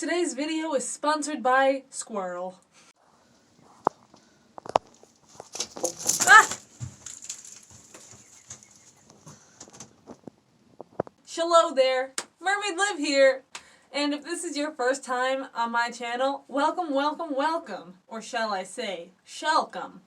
Today's video is sponsored by Squirrel. Ah! Hello there, Mermaid Live here. And if this is your first time on my channel, welcome, welcome, welcome. Or shall I say, shelcome.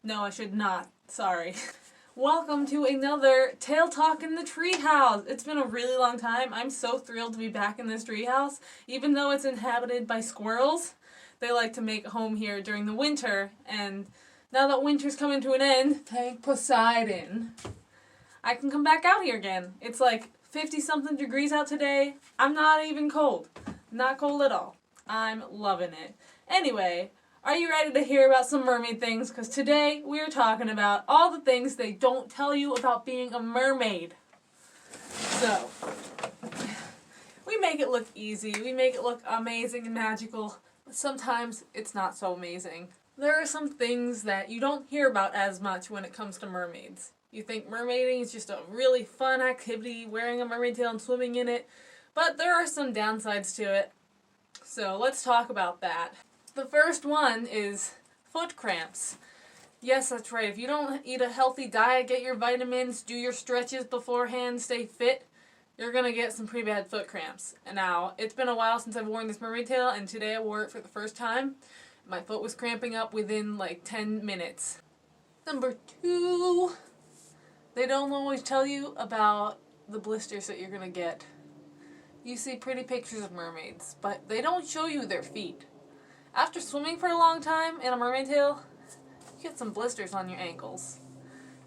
No, I should not. Sorry. Welcome to another Tale Talk in the Treehouse. It's been a really long time. I'm so thrilled to be back in this treehouse. Even though it's inhabited by squirrels, they like to make a home here during the winter. And now that winter's coming to an end, thank Poseidon, I can come back out here again. It's like 50-something degrees out today. I'm not even cold. Not cold at all. I'm loving it. Anyway, are you ready to hear about some mermaid things? Because today we are talking about all the things they don't tell you about being a mermaid. So, we make it look easy. We make it look amazing and magical. But sometimes it's not so amazing. There are some things that you don't hear about as much when it comes to mermaids. You think mermaiding is just a really fun activity, wearing a mermaid tail and swimming in it. But there are some downsides to it. So let's talk about that. The first one is foot cramps. Yes, that's right. If you don't eat a healthy diet, get your vitamins, do your stretches beforehand, stay fit, you're going to get some pretty bad foot cramps. And now, it's been a while since I've worn this mermaid tail, and today I wore it for the first time. My foot was cramping up within like 10 minutes. Number 2, they don't always tell you about the blisters that you're going to get. You see pretty pictures of mermaids, but they don't show you their feet. After swimming for a long time in a mermaid tail, you get some blisters on your ankles.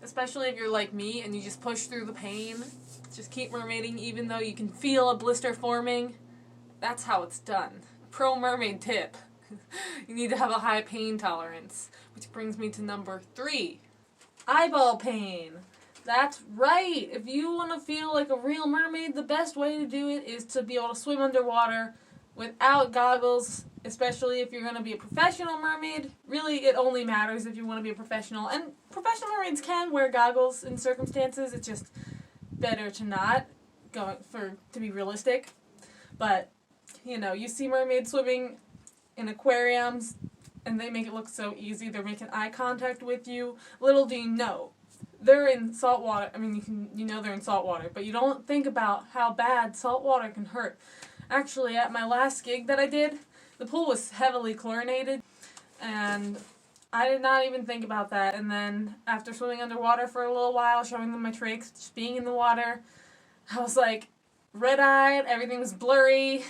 Especially if you're like me and you just push through the pain. Just keep mermaiding even though you can feel a blister forming. That's how it's done. Pro mermaid tip. You need to have a high pain tolerance. Which brings me to number 3. Eyeball pain. That's right. If you want to feel like a real mermaid, the best way to do it is to be able to swim underwater without goggles. Especially if you're going to be a professional mermaid. Really, it only matters if you want to be a professional. And professional mermaids can wear goggles in circumstances. It's just better to not, to be realistic. But, you know, you see mermaids swimming in aquariums, and they make it look so easy. They're making eye contact with you. Little do you know, they're in salt water. I mean, you know they're in salt water, but you don't think about how bad salt water can hurt. Actually, at my last gig that I did, the pool was heavily chlorinated, and I did not even think about that. And then, after swimming underwater for a little while, showing them my tricks, just being in the water, I was like, red-eyed, everything was blurry,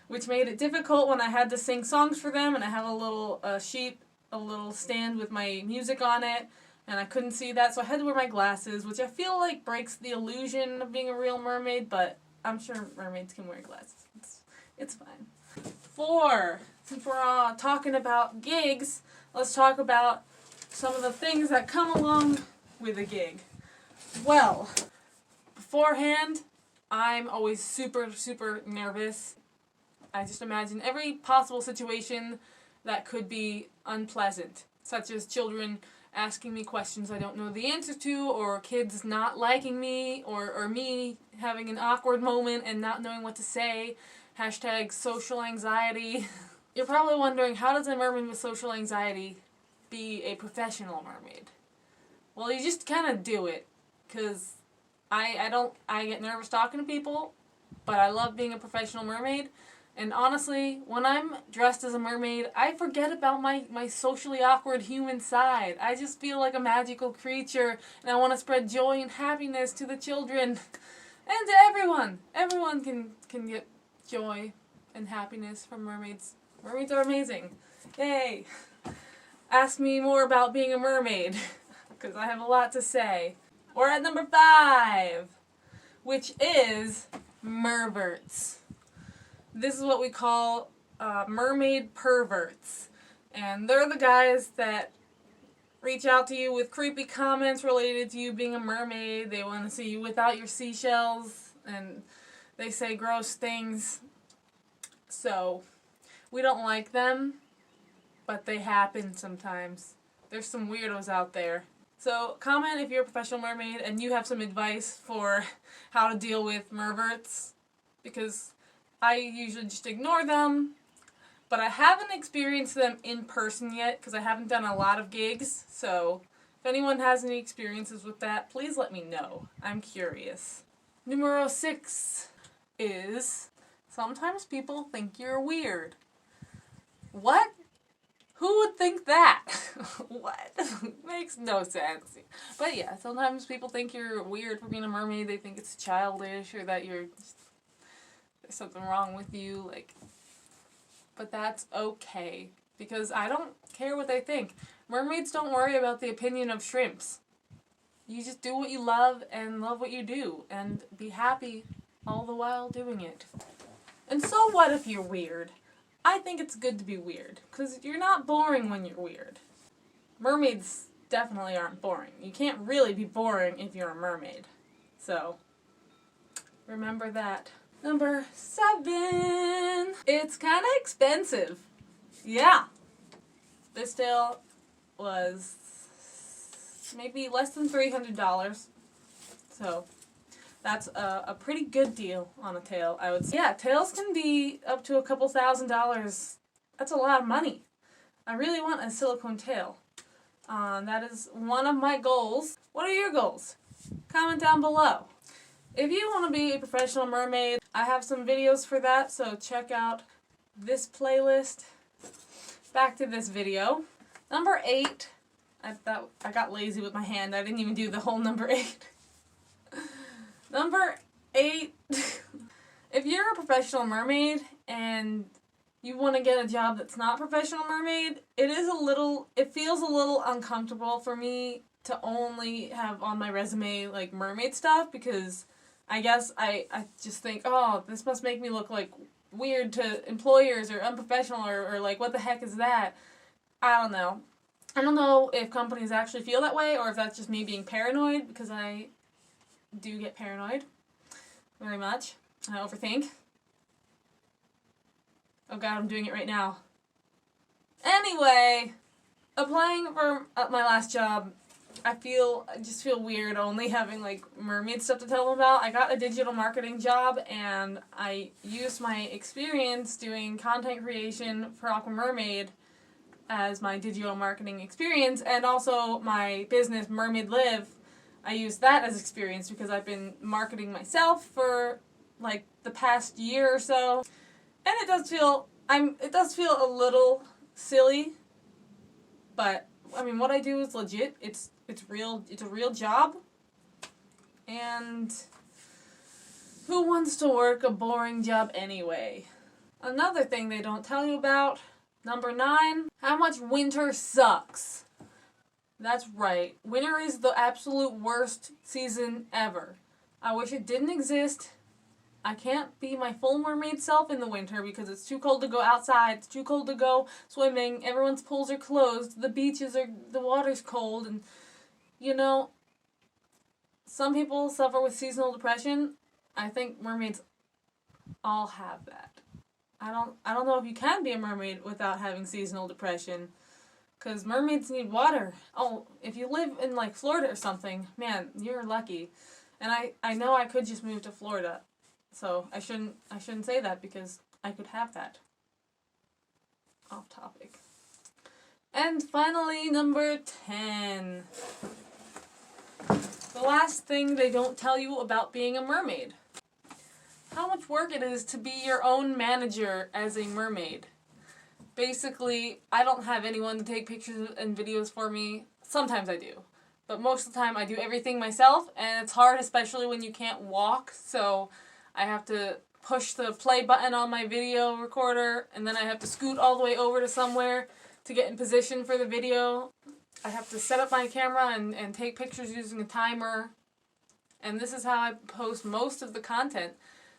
which made it difficult when I had to sing songs for them, and I have a little sheet, a little stand with my music on it, and I couldn't see that, so I had to wear my glasses, which I feel like breaks the illusion of being a real mermaid, but I'm sure mermaids can wear glasses. It's fine. 4. Since we're talking about gigs, let's talk about some of the things that come along with a gig. Well, beforehand, I'm always super, super nervous. I just imagine every possible situation that could be unpleasant, such as children asking me questions I don't know the answer to, or kids not liking me, or me having an awkward moment and not knowing what to say. Hashtag social anxiety. You're probably wondering, how does a mermaid with social anxiety be a professional mermaid? Well, you just kind of do it. Because I get nervous talking to people, but I love being a professional mermaid. And honestly, when I'm dressed as a mermaid, I forget about my socially awkward human side. I just feel like a magical creature, and I want to spread joy and happiness to the children. And to everyone. Everyone can get joy and happiness from mermaids. Mermaids are amazing. Yay! Ask me more about being a mermaid, because I have a lot to say. We're at number 5, which is merverts. This is what we call mermaid perverts. And they're the guys that reach out to you with creepy comments related to you being a mermaid. They want to see you without your seashells, and they say gross things. So, we don't like them, but they happen sometimes. There's some weirdos out there. So, comment if you're a professional mermaid and you have some advice for how to deal with merverts, because I usually just ignore them, but I haven't experienced them in person yet because I haven't done a lot of gigs, so if anyone has any experiences with that, please let me know. I'm curious. Numero 6 is sometimes people think you're weird. What? Who would think that? What? Makes no sense. But yeah, sometimes people think you're weird for being a mermaid. They think it's childish or that there's something wrong with you. Like, but that's okay because I don't care what they think. Mermaids don't worry about the opinion of shrimps. You just do what you love and love what you do and be happy all the while doing it. And so what if you're weird? I think it's good to be weird, because you're not boring when you're weird. Mermaids definitely aren't boring. You can't really be boring if you're a mermaid. So, remember that. Number 7. It's kind of expensive. Yeah. This tail was maybe less than $300. So, that's a pretty good deal on a tail, I would say. Yeah, tails can be up to a couple $1,000s. That's a lot of money. I really want a silicone tail. That is one of my goals. What are your goals? Comment down below. If you want to be a professional mermaid, I have some videos for that, so check out this playlist. Back to this video. Number 8. I got lazy with my hand. I didn't even do the whole number 8. Number 8, if you're a professional mermaid and you want to get a job that's not professional mermaid, it feels a little uncomfortable for me to only have on my resume like mermaid stuff because I guess I just think, oh, this must make me look like weird to employers or unprofessional or like what the heck is that? I don't know. I don't know if companies actually feel that way or if that's just me being paranoid because I do get paranoid very much. I overthink. Oh god, I'm doing it right now. Anyway, applying for my last job, I just feel weird only having like mermaid stuff to tell them about. I got a digital marketing job and I used my experience doing content creation for Aqua Mermaid as my digital marketing experience and also my business Mermaid Live. I use that as experience because I've been marketing myself for like the past year or so. And it does feel a little silly, but I mean what I do is legit. It's a real job. And who wants to work a boring job anyway? Another thing they don't tell you about, number 9, how much winter sucks. That's right. Winter is the absolute worst season ever. I wish it didn't exist. I can't be my full mermaid self in the winter because it's too cold to go outside. It's too cold to go swimming. Everyone's pools are closed. The water's cold. And, you know, some people suffer with seasonal depression. I think mermaids all have that. I don't know if you can be a mermaid without having seasonal depression. Because mermaids need water. Oh, if you live in, like, Florida or something, man, you're lucky. And I know I could just move to Florida. So I shouldn't say that because I could have that. Off topic. And finally, number 10. The last thing they don't tell you about being a mermaid. How much work it is to be your own manager as a mermaid. Basically, I don't have anyone to take pictures and videos for me. Sometimes I do. But most of the time I do everything myself, and it's hard, especially when you can't walk. So I have to push the play button on my video recorder, and then I have to scoot all the way over to somewhere to get in position for the video. I have to set up my camera and take pictures using a timer. And this is how I post most of the content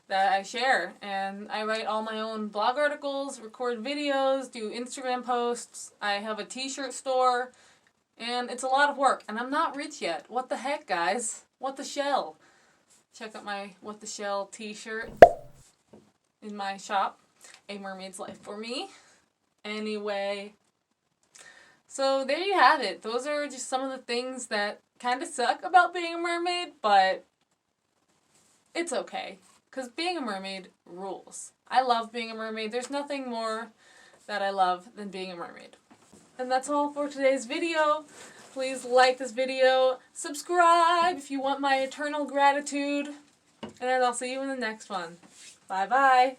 that I share. And I write all my own blog articles, record videos, do Instagram posts. I have a t-shirt store. And it's a lot of work. And I'm not rich yet. What the heck, guys? What the shell? Check out my What the Shell t-shirt in my shop. A Mermaid's Life for Me. Anyway. So there you have it. Those are just some of the things that kind of suck about being a mermaid. But it's okay. Because being a mermaid rules. I love being a mermaid. There's nothing more that I love than being a mermaid. And that's all for today's video. Please like this video, subscribe if you want my eternal gratitude, and I'll see you in the next one. Bye bye.